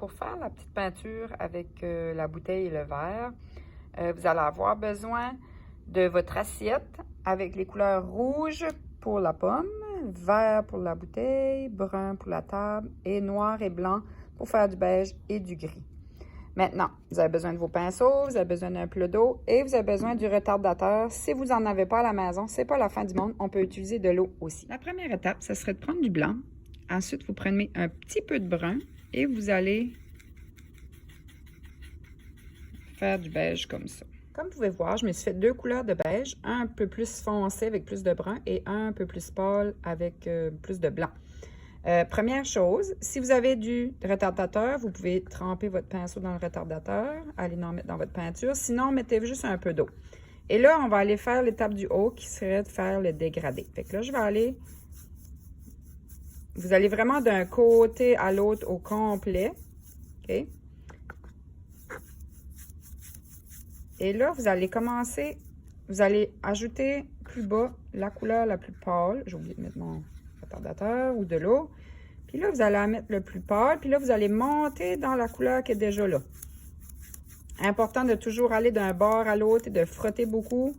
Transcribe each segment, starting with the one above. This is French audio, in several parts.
pour faire la petite peinture avec la bouteille et le verre, vous allez avoir besoin de votre assiette avec les couleurs rouges pour la pomme, vert pour la bouteille, brun pour la table et noir et blanc pour faire du beige et du gris. Maintenant, vous avez besoin de vos pinceaux, vous avez besoin d'un plat d'eau et vous avez besoin du retardateur. Si vous n'en avez pas à la maison, c'est pas la fin du monde, on peut utiliser de l'eau aussi. La première étape, ce serait de prendre du blanc. Ensuite, vous prenez un petit peu de brun et vous allez faire du beige comme ça. Comme vous pouvez voir, je me suis fait deux couleurs de beige, un peu plus foncé avec plus de brun et un peu plus pâle avec plus de blanc. Première chose, si vous avez du retardateur, vous pouvez tremper votre pinceau dans le retardateur, aller en mettre dans votre peinture. Sinon, mettez juste un peu d'eau. Et là, on va aller faire l'étape du haut qui serait de faire le dégradé. Fait que là, je vais aller... Vous allez vraiment d'un côté à l'autre au complet. OK? Et là, vous allez commencer, vous allez ajouter plus bas la couleur la plus pâle. J'ai oublié de mettre mon retardateur ou de l'eau. Puis là, vous allez en mettre le plus pâle. Puis là, vous allez monter dans la couleur qui est déjà là. Important de toujours aller d'un bord à l'autre et de frotter beaucoup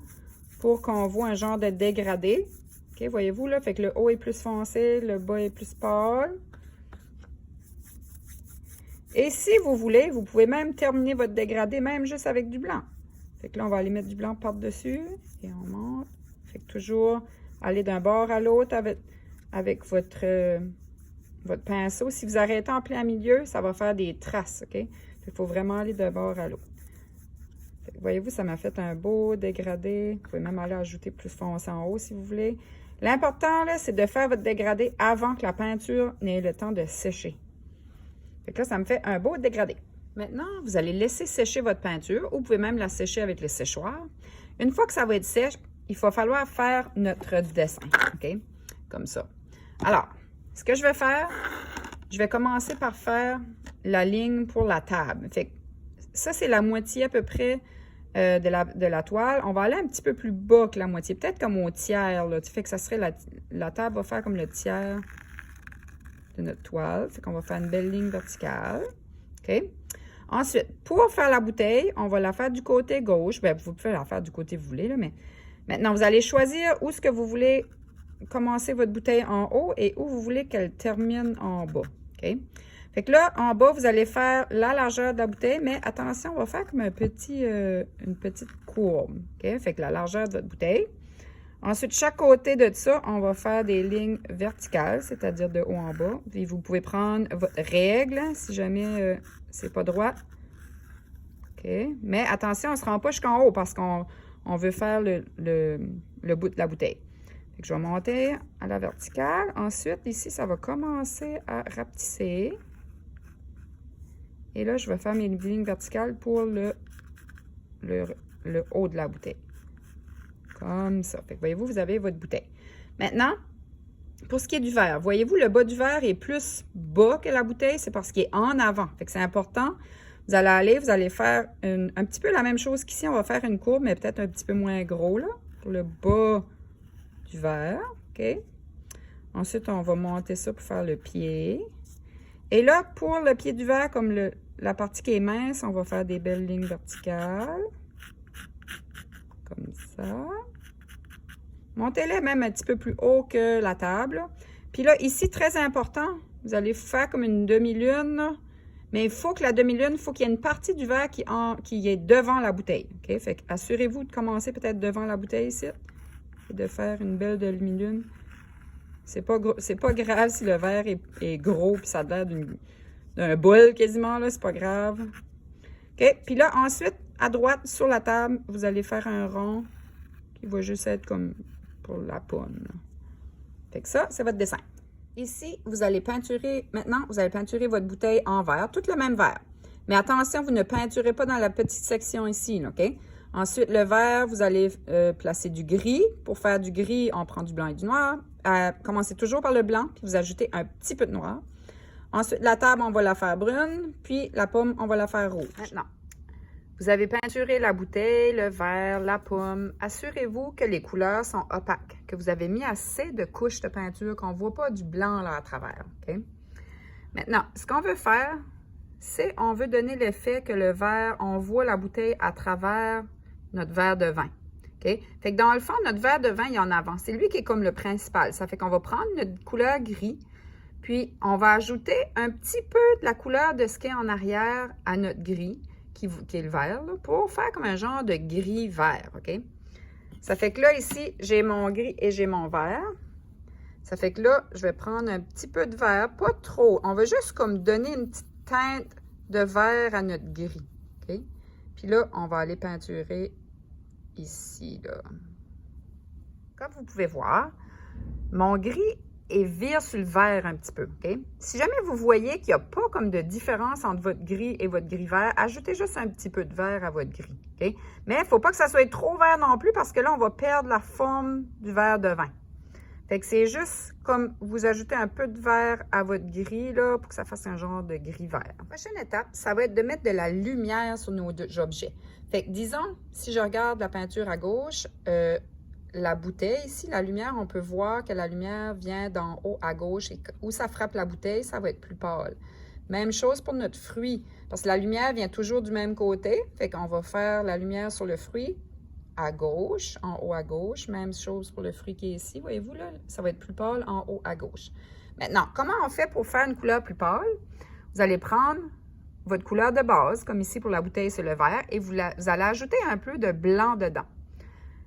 pour qu'on voit un genre de dégradé. OK, voyez-vous là? Fait que le haut est plus foncé, le bas est plus pâle. Et si vous voulez, vous pouvez même terminer votre dégradé même juste avec du blanc. Fait que là, on va aller mettre du blanc par-dessus et on monte. Fait que toujours aller d'un bord à l'autre avec votre pinceau. Si vous arrêtez en plein milieu, ça va faire des traces, OK? Il faut vraiment aller d'un bord à l'autre. Voyez-vous, ça m'a fait un beau dégradé. Vous pouvez même aller ajouter plus foncé en haut si vous voulez. L'important, là, c'est de faire votre dégradé avant que la peinture n'ait le temps de sécher. Fait que là, ça me fait un beau dégradé. Maintenant, vous allez laisser sécher votre peinture ou vous pouvez même la sécher avec le séchoir. Une fois que ça va être sèche, il va falloir faire notre dessin, OK? Comme ça. Alors, ce que je vais faire, je vais commencer par faire la ligne pour la table. Fait que ça, c'est la moitié à peu près de la toile. On va aller un petit peu plus bas que la moitié, peut-être comme au tiers, là. Fait que ça serait la table va faire comme le tiers de notre toile. Fait qu'on va faire une belle ligne verticale. OK? Ensuite, pour faire la bouteille, on va la faire du côté gauche. Bien, vous pouvez la faire du côté que vous voulez, là, mais maintenant, vous allez choisir où est-ce que vous voulez commencer votre bouteille en haut et où vous voulez qu'elle termine en bas. OK? Fait que là, en bas, vous allez faire la largeur de la bouteille, mais attention, on va faire comme une petite courbe. OK? Fait que la largeur de votre bouteille. Ensuite, chaque côté de ça, on va faire des lignes verticales, c'est-à-dire de haut en bas. Puis vous pouvez prendre votre règle, si jamais c'est pas droit. OK? Mais attention, on ne se rend pas jusqu'en haut parce qu'on veut faire le bout de la bouteille. Fait que je vais monter à la verticale. Ensuite, ici, ça va commencer à rapetisser. Et là, je vais faire mes lignes verticales pour le haut de la bouteille. Comme ça. Fait que voyez-vous, vous avez votre bouteille. Maintenant, pour ce qui est du verre, voyez-vous, le bas du verre est plus bas que la bouteille, c'est parce qu'il est en avant. Fait que c'est important. Vous allez faire un petit peu la même chose qu'ici. On va faire une courbe, mais peut-être un petit peu moins gros, là, pour le bas du verre. OK? Ensuite, on va monter ça pour faire le pied. Et là, pour le pied du verre, comme la partie qui est mince, on va faire des belles lignes verticales. Comme ça. Montez-les même un petit peu plus haut que la table. Puis là, ici, très important, vous allez faire comme une demi-lune. Mais il faut que la demi-lune, il faut qu'il y ait une partie du verre qui est devant la bouteille. OK? Fait que assurez-vous de commencer peut-être devant la bouteille ici. Et de faire une belle demi-lune. C'est pas grave si le verre est gros puis ça a l'air d'un bol quasiment, là. C'est pas grave. OK? Puis là, ensuite, à droite, sur la table, vous allez faire un rond qui va juste être comme pour la pomme, là. Fait que ça, c'est votre dessin. Ici, vous allez peinturer, maintenant, vous allez peinturer votre bouteille en verre, tout le même verre. Mais attention, vous ne peinturez pas dans la petite section ici, là, OK? Ensuite, le vert, vous allez placer du gris. Pour faire du gris, on prend du blanc et du noir. Commencez toujours par le blanc, puis vous ajoutez un petit peu de noir. Ensuite, la table, on va la faire brune, puis la pomme, on va la faire rouge. Maintenant, vous avez peinturé la bouteille, le verre, la pomme. Assurez-vous que les couleurs sont opaques, que vous avez mis assez de couches de peinture, qu'on ne voit pas du blanc là à travers. OK? Maintenant, ce qu'on veut faire, c'est on veut donner l'effet que le verre, on voit la bouteille à travers notre verre de vin. OK? Fait que dans le fond, notre verre de vin, il est en avant. C'est lui qui est comme le principal. Ça fait qu'on va prendre notre couleur gris, puis on va ajouter un petit peu de la couleur de ce qui est en arrière à notre gris, qui est le vert, là, pour faire comme un genre de gris-vert. OK? Ça fait que là, ici, j'ai mon gris et j'ai mon vert. Ça fait que là, je vais prendre un petit peu de vert, pas trop. On va juste comme donner une petite teinte de vert à notre gris. OK? Puis là, on va aller peinturer ici, là. Comme vous pouvez voir, mon gris vire sur le vert un petit peu. OK? Si jamais vous voyez qu'il n'y a pas comme de différence entre votre gris et votre gris vert, ajoutez juste un petit peu de vert à votre gris. OK? Mais il ne faut pas que ça soit trop vert non plus parce que là, on va perdre la forme du verre de vin. Fait que c'est juste comme vous ajoutez un peu de vert à votre gris là, pour que ça fasse un genre de gris vert. La prochaine étape, ça va être de mettre de la lumière sur nos deux objets. Fait que disons, si je regarde la peinture à gauche, la bouteille ici, la lumière, on peut voir que la lumière vient d'en haut à gauche et où ça frappe la bouteille, ça va être plus pâle. Même chose pour notre fruit, parce que la lumière vient toujours du même côté. Fait qu'on va faire la lumière sur le fruit à gauche, en haut à gauche. Même chose pour le fruit qui est ici. Voyez-vous, là, ça va être plus pâle en haut à gauche. Maintenant, comment on fait pour faire une couleur plus pâle? Vous allez prendre votre couleur de base, comme ici pour la bouteille, c'est le vert, et vous allez ajouter un peu de blanc dedans.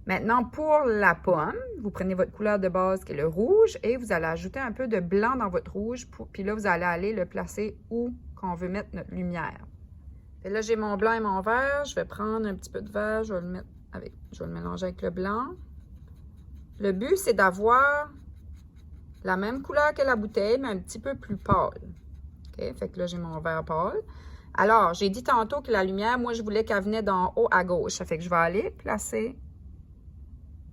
Maintenant, pour la pomme, vous prenez votre couleur de base qui est le rouge, et vous allez ajouter un peu de blanc dans votre rouge, puis là, vous allez aller le placer où qu'on veut mettre notre lumière. Et là, j'ai mon blanc et mon vert. Je vais prendre un petit peu de vert, je vais le mélanger avec le blanc. Le but, c'est d'avoir la même couleur que la bouteille, mais un petit peu plus pâle. OK? Fait que là, j'ai mon vert pâle. Alors, j'ai dit tantôt que la lumière, moi, je voulais qu'elle venait d'en haut à gauche. Ça fait que je vais aller placer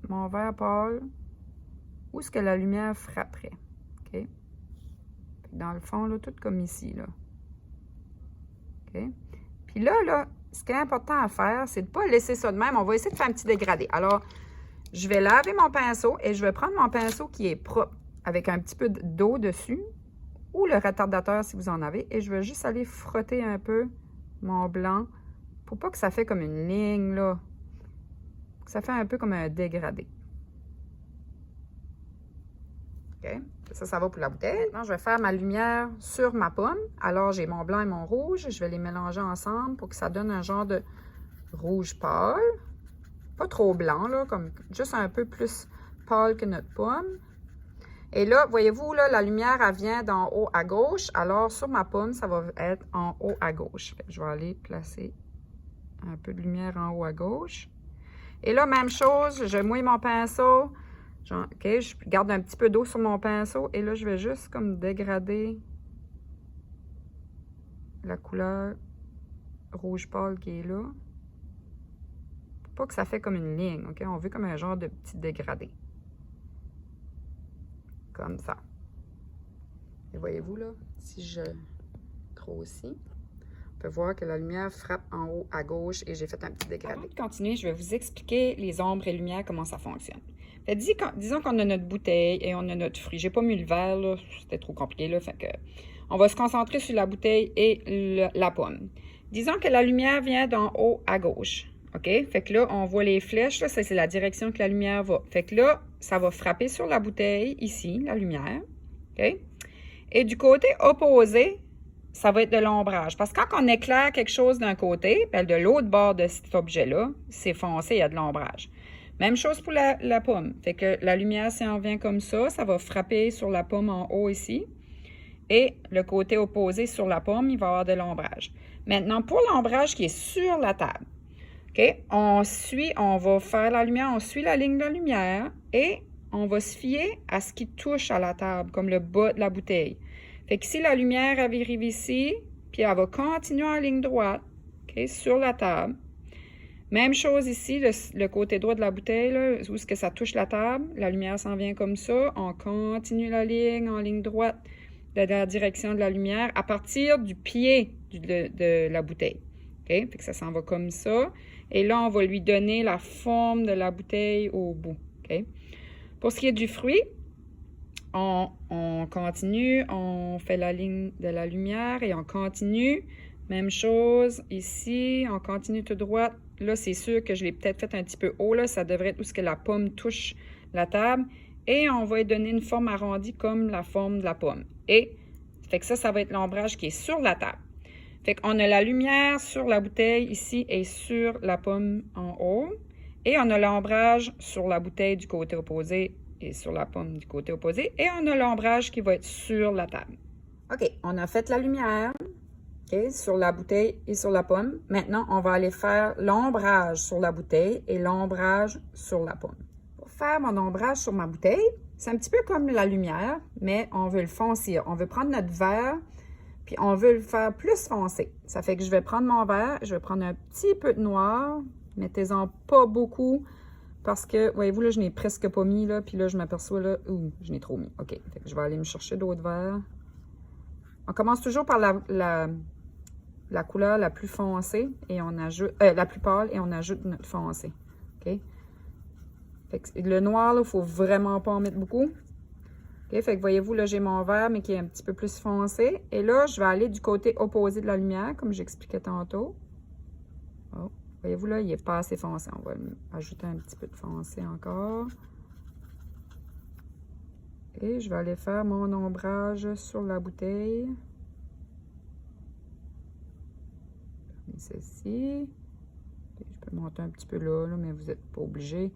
mon vert pâle où est-ce que la lumière frapperait. OK? Dans le fond, là, tout comme ici, là. OK? Puis là, ce qui est important à faire, c'est de ne pas laisser ça de même. On va essayer de faire un petit dégradé. Alors, je vais laver mon pinceau et je vais prendre mon pinceau qui est propre avec un petit peu d'eau dessus ou le retardateur si vous en avez. Et je vais juste aller frotter un peu mon blanc pour pas que ça fait comme une ligne, là. Ça fait un peu comme un dégradé. OK? Ça va pour la bouteille. Maintenant, je vais faire ma lumière sur ma pomme. Alors, j'ai mon blanc et mon rouge. Je vais les mélanger ensemble pour que ça donne un genre de rouge pâle. Pas trop blanc, là, comme juste un peu plus pâle que notre pomme. Et là, voyez-vous, là, la lumière, elle vient d'en haut à gauche. Alors, sur ma pomme, ça va être en haut à gauche. Je vais aller placer un peu de lumière en haut à gauche. Et là, même chose, je mouille mon pinceau. OK, je garde un petit peu d'eau sur mon pinceau. Et là, je vais juste comme dégrader la couleur rouge pâle qui est là. Pas que ça fait comme une ligne, OK? On veut comme un genre de petit dégradé. Comme ça. Et voyez-vous, là, si je grossis, on peut voir que la lumière frappe en haut à gauche et j'ai fait un petit dégradé. Avant de continuer, je vais vous expliquer les ombres et lumières, comment ça fonctionne. Fait, disons qu'on a notre bouteille et on a notre fruit. J'ai pas mis le verre, là, c'était trop compliqué, là, fait que on va se concentrer sur la bouteille et la pomme. Disons que la lumière vient d'en haut à gauche. OK? Fait que là, on voit les flèches, là, ça c'est la direction que la lumière va. Fait que là, ça va frapper sur la bouteille, ici, la lumière. OK? Et du côté opposé, ça va être de l'ombrage. Parce que quand on éclaire quelque chose d'un côté, bien, de l'autre bord de cet objet-là, c'est foncé, il y a de l'ombrage. Même chose pour la pomme. Fait que la lumière, si on vient comme ça va frapper sur la pomme en haut ici. Et le côté opposé sur la pomme, il va y avoir de l'ombrage. Maintenant, pour l'ombrage qui est sur la table, OK? On va faire la lumière, on suit la ligne de lumière et on va se fier à ce qui touche à la table, comme le bas de la bouteille. Fait que si la lumière arrive ici, puis elle va continuer en ligne droite, OK, sur la table. Même chose ici, le côté droit de la bouteille, là, où est-ce que ça touche la table, la lumière s'en vient comme ça, on continue la ligne en ligne droite de la direction de la lumière à partir du pied de la bouteille. OK? Fait que ça s'en va comme ça. Et là, on va lui donner la forme de la bouteille au bout. OK? Pour ce qui est du fruit, on continue, on fait la ligne de la lumière et on continue Même chose ici, on continue tout droit. Là, c'est sûr que je l'ai peut-être fait un petit peu haut, là. Ça devrait être où ce que la pomme touche la table. Et on va lui donner une forme arrondie comme la forme de la pomme. Et, fait que ça va être l'ombrage qui est sur la table. Fait qu'on a la lumière sur la bouteille ici et sur la pomme en haut. Et on a l'ombrage sur la bouteille du côté opposé et sur la pomme du côté opposé. Et on a l'ombrage qui va être sur la table. OK, on a fait la lumière. Okay, sur la bouteille et sur la pomme. Maintenant, on va aller faire l'ombrage sur la bouteille et l'ombrage sur la pomme. Pour faire mon ombrage sur ma bouteille, c'est un petit peu comme la lumière, mais on veut le foncer. On veut prendre notre verre, puis on veut le faire plus foncé. Ça fait que je vais prendre mon verre, je vais prendre un petit peu de noir. Mettez-en pas beaucoup, parce que, voyez-vous, là, je n'ai presque pas mis, là, puis là, je m'aperçois, là, ouh, je n'ai trop mis. OK, fait que je vais aller me chercher d'autres verres. On commence toujours par la couleur la plus foncée et on ajoute la plus pâle et on ajoute notre foncé. OK? Fait que le noir, il ne faut vraiment pas en mettre beaucoup. OK? Fait que voyez-vous, là, j'ai mon vert, mais qui est un petit peu plus foncé. Et là, je vais aller du côté opposé de la lumière, comme j'expliquais tantôt. Oh, voyez-vous, là, il n'est pas assez foncé. On va ajouter un petit peu de foncé encore. Et je vais aller faire mon ombrage sur la bouteille. Ceci. Je peux monter un petit peu là, mais vous n'êtes pas obligé.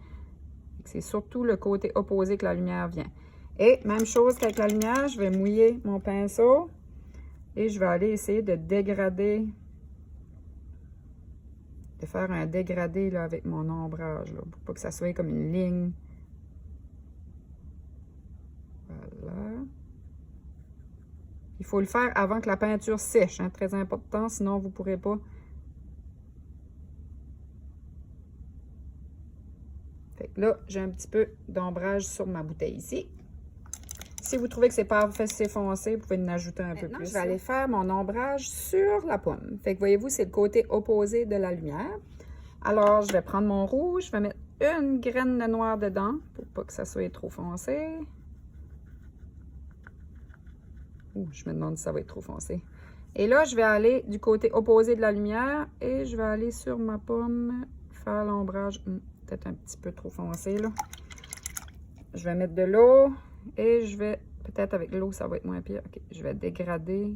C'est surtout le côté opposé que la lumière vient. Et même chose qu'avec la lumière, je vais mouiller mon pinceau et je vais aller essayer de dégrader, de faire un dégradé là, avec mon ombrage, là, pour pas que ça soit comme une ligne. Voilà. Il faut le faire avant que la peinture sèche, hein, très important, sinon vous ne pourrez pas. Fait que là, j'ai un petit peu d'ombrage sur ma bouteille ici. Si vous trouvez que c'est pas assez foncé, vous pouvez en ajouter un peu plus. Je vais aller faire mon ombrage sur la pomme. Fait que voyez-vous, c'est le côté opposé de la lumière. Alors, je vais prendre mon rouge, je vais mettre une graine de noir dedans pour pas que ça soit trop foncé. Ouh, je me demande si ça va être trop foncé. Et là, je vais aller du côté opposé de la lumière et je vais aller sur ma pomme faire l'ombrage. Peut-être un petit peu trop foncé, là. Je vais mettre de l'eau et je vais, peut-être avec l'eau, ça va être moins pire. OK, je vais dégrader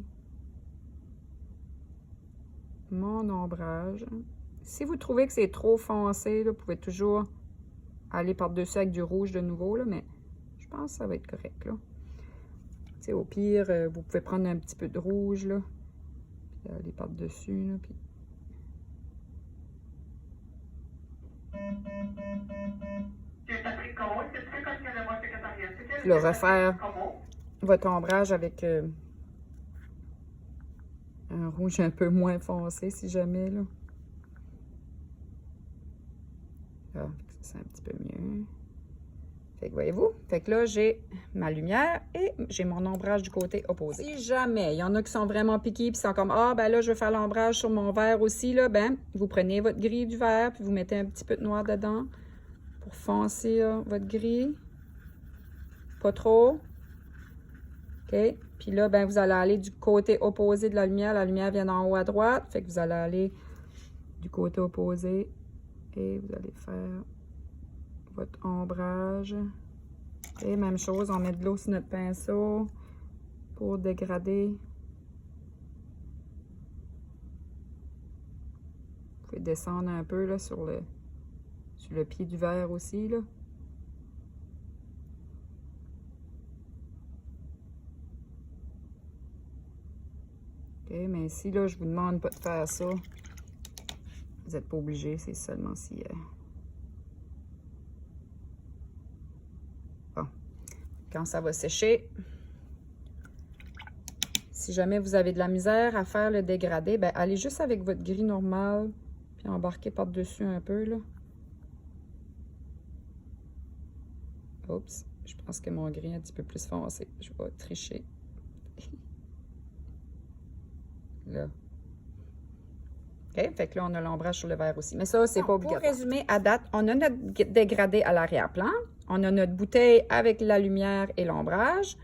mon ombrage. Si vous trouvez que c'est trop foncé, là, vous pouvez toujours aller par-dessus avec du rouge de nouveau, là, mais je pense que ça va être correct, là. T'sais, au pire, vous pouvez prendre un petit peu de rouge, là, puis aller par-dessus, là, puis... Puis là, refaire votre ombrage avec un rouge un peu moins foncé, si jamais, là. Là, c'est un petit peu mieux. Fait que voyez-vous, fait que là, j'ai ma lumière et j'ai mon ombrage du côté opposé. Si jamais, il y en a qui sont vraiment piqués, puis sont comme, ah, ben là, je veux faire l'ombrage sur mon verre aussi, là, ben, vous prenez votre gris du verre, puis vous mettez un petit peu de noir dedans pour foncer là, votre gris. Pas trop. OK? Puis là, ben, vous allez aller du côté opposé de la lumière vient d'en haut à droite, fait que vous allez aller du côté opposé et vous allez faire votre ombrage. Et même chose, on met de l'eau sur notre pinceau pour dégrader. Vous pouvez descendre un peu là, sur le pied du verre aussi, là. OK, mais ici, là, je vous demande pas de faire ça. Vous n'êtes pas obligé, c'est seulement si... Bon. Quand ça va sécher, si jamais vous avez de la misère à faire le dégradé, ben allez juste avec votre gris normal, puis embarquez par-dessus un peu, là. Oups, je pense que mon gris est un petit peu plus foncé. Je vais tricher. Là. OK, fait que là, on a l'ombrage sur le verre aussi. Mais ça, c'est pas obligatoire. Pour résumer, à date, on a notre dégradé à l'arrière-plan. On a notre bouteille avec la lumière et l'ombrage.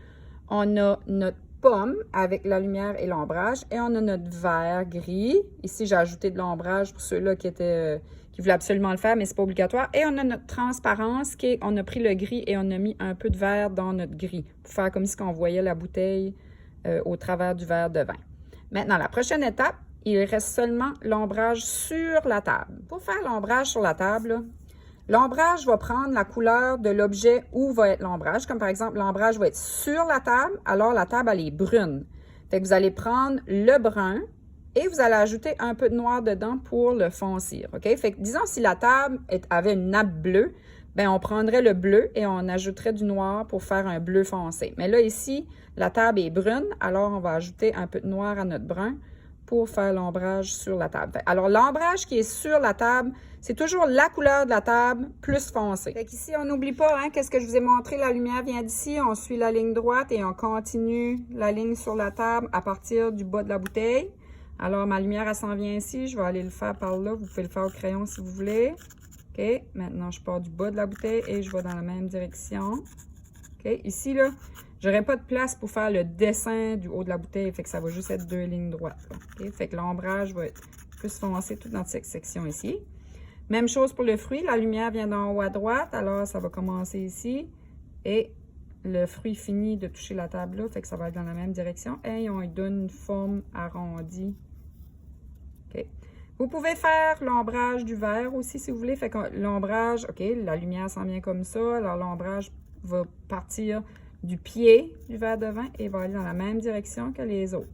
On a notre pomme avec la lumière et l'ombrage. Et on a notre vert gris. Ici, j'ai ajouté de l'ombrage pour ceux-là qui voulaient absolument le faire, mais ce n'est pas obligatoire. Et on a notre transparence qui est, on a pris le gris et on a mis un peu de vert dans notre gris pour faire comme si on voyait la bouteille au travers du verre de vin. Maintenant, la prochaine étape, il reste seulement l'ombrage sur la table. Pour faire l'ombrage sur la table, l'ombrage va prendre la couleur de l'objet où va être l'ombrage. Comme par exemple, l'ombrage va être sur la table, alors la table, elle est brune. Fait que vous allez prendre le brun et vous allez ajouter un peu de noir dedans pour le foncir. OK? Fait que disons, si la table avait une nappe bleue, bien, on prendrait le bleu et on ajouterait du noir pour faire un bleu foncé. Mais là, ici, la table est brune, alors on va ajouter un peu de noir à notre brun pour faire l'ombrage sur la table. Alors, l'ombrage qui est sur la table, c'est toujours la couleur de la table plus foncé. Fait qu'ici, on n'oublie pas, hein, qu'est-ce que je vous ai montré, la lumière vient d'ici, on suit la ligne droite et on continue la ligne sur la table à partir du bas de la bouteille. Alors, ma lumière, elle s'en vient ici, je vais aller le faire par là, vous pouvez le faire au crayon si vous voulez. OK, maintenant, je pars du bas de la bouteille et je vais dans la même direction. OK, ici, là, j'aurais pas de place pour faire le dessin du haut de la bouteille, fait que ça va juste être 2 lignes droites. OK, fait que l'ombrage va être plus foncé tout dans cette section ici. Même chose pour le fruit, la lumière vient d'en haut à droite, alors ça va commencer ici. Et le fruit finit de toucher la table là, fait que ça va être dans la même direction. Et on lui donne une forme arrondie. OK. Vous pouvez faire l'ombrage du verre aussi si vous voulez. Fait que l'ombrage, OK, la lumière s'en vient comme ça. Alors l'ombrage va partir du pied du verre de vin et va aller dans la même direction que les autres.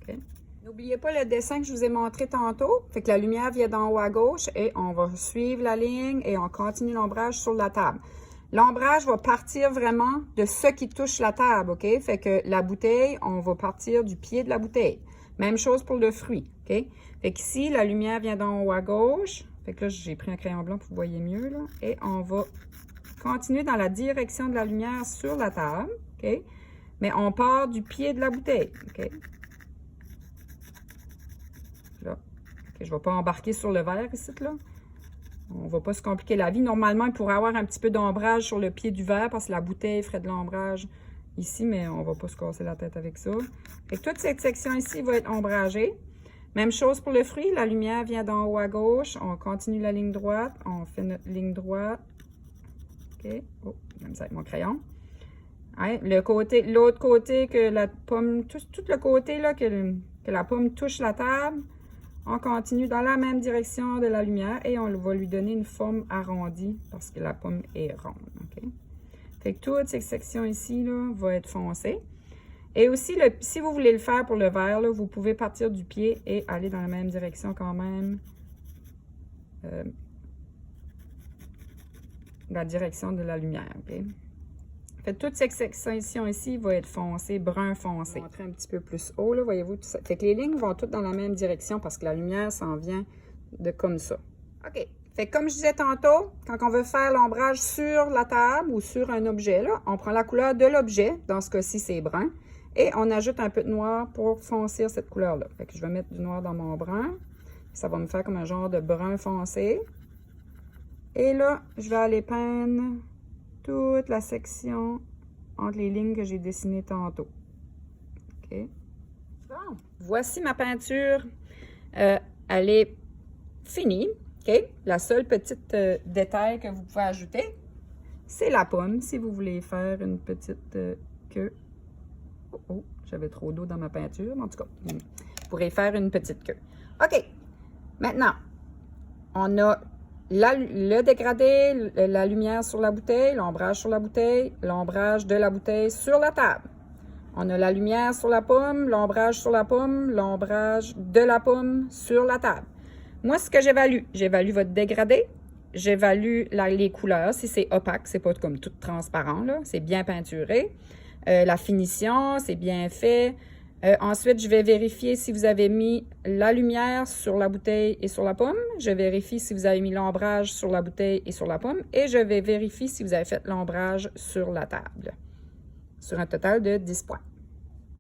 Okay. N'oubliez pas le dessin que je vous ai montré tantôt. Fait que la lumière vient d'en haut à gauche et on va suivre la ligne et on continue l'ombrage sur la table. L'ombrage va partir vraiment de ce qui touche la table, OK? Fait que la bouteille, on va partir du pied de la bouteille. Même chose pour le fruit, OK? Fait qu'ici, la lumière vient d'en haut à gauche. Fait que là, j'ai pris un crayon blanc pour que vous voyez mieux, là. Et on va continuer dans la direction de la lumière sur la table, OK? Mais on part du pied de la bouteille, OK? Là. OK, je ne vais pas embarquer sur le verre ici, là. On ne va pas se compliquer la vie. Normalement, il pourrait avoir un petit peu d'ombrage sur le pied du verre parce que la bouteille ferait de l'ombrage ici, mais on ne va pas se casser la tête avec ça. Fait que toute cette section ici va être ombragée. Même chose pour le fruit. La lumière vient d'en haut à gauche. On continue la ligne droite. On fait notre ligne droite. OK. Oh, comme ça avec mon crayon. Hein, l'autre côté que la pomme, tout le côté là, que la pomme touche la table, on continue dans la même direction de la lumière et on va lui donner une forme arrondie parce que la pomme est ronde. Okay? Fait que toute cette section ici là, va être foncée. Et aussi, si vous voulez le faire pour le verre, là, vous pouvez partir du pied et aller dans la même direction quand même. La direction de la lumière. Okay? Fait que toute cette section ici va être foncée, brun foncé. Je vais montrer un petit peu plus haut, là, voyez-vous. Tout ça. Fait que les lignes vont toutes dans la même direction parce que la lumière s'en vient de comme ça. OK. Fait que comme je disais tantôt, quand on veut faire l'ombrage sur la table ou sur un objet, là, on prend la couleur de l'objet. Dans ce cas-ci, c'est brun. Et on ajoute un peu de noir pour foncir cette couleur-là. Fait que je vais mettre du noir dans mon brun. Ça va me faire comme un genre de brun foncé. Et là, je vais aller peindre toute la section entre les lignes que j'ai dessinées tantôt. OK. Bon, voici ma peinture. Elle est finie. OK. La seule petite détail que vous pouvez ajouter, c'est la pomme. Si vous voulez faire une petite queue. Oh, j'avais trop d'eau dans ma peinture. Mais en tout cas, vous pourrez faire une petite queue. OK. Maintenant, on a le dégradé, la lumière sur la bouteille, l'ombrage sur la bouteille, l'ombrage de la bouteille sur la table. On a la lumière sur la pomme, l'ombrage sur la pomme, l'ombrage de la pomme sur la table. Moi, ce que j'évalue votre dégradé, j'évalue les couleurs, si c'est opaque, c'est pas comme tout transparent, là, c'est bien peinturé. La finition, c'est bien fait. Ensuite, je vais vérifier si vous avez mis la lumière sur la bouteille et sur la pomme. Je vérifie si vous avez mis l'ombrage sur la bouteille et sur la pomme. Et je vais vérifier si vous avez fait l'ombrage sur la table. Sur un total de 10 points.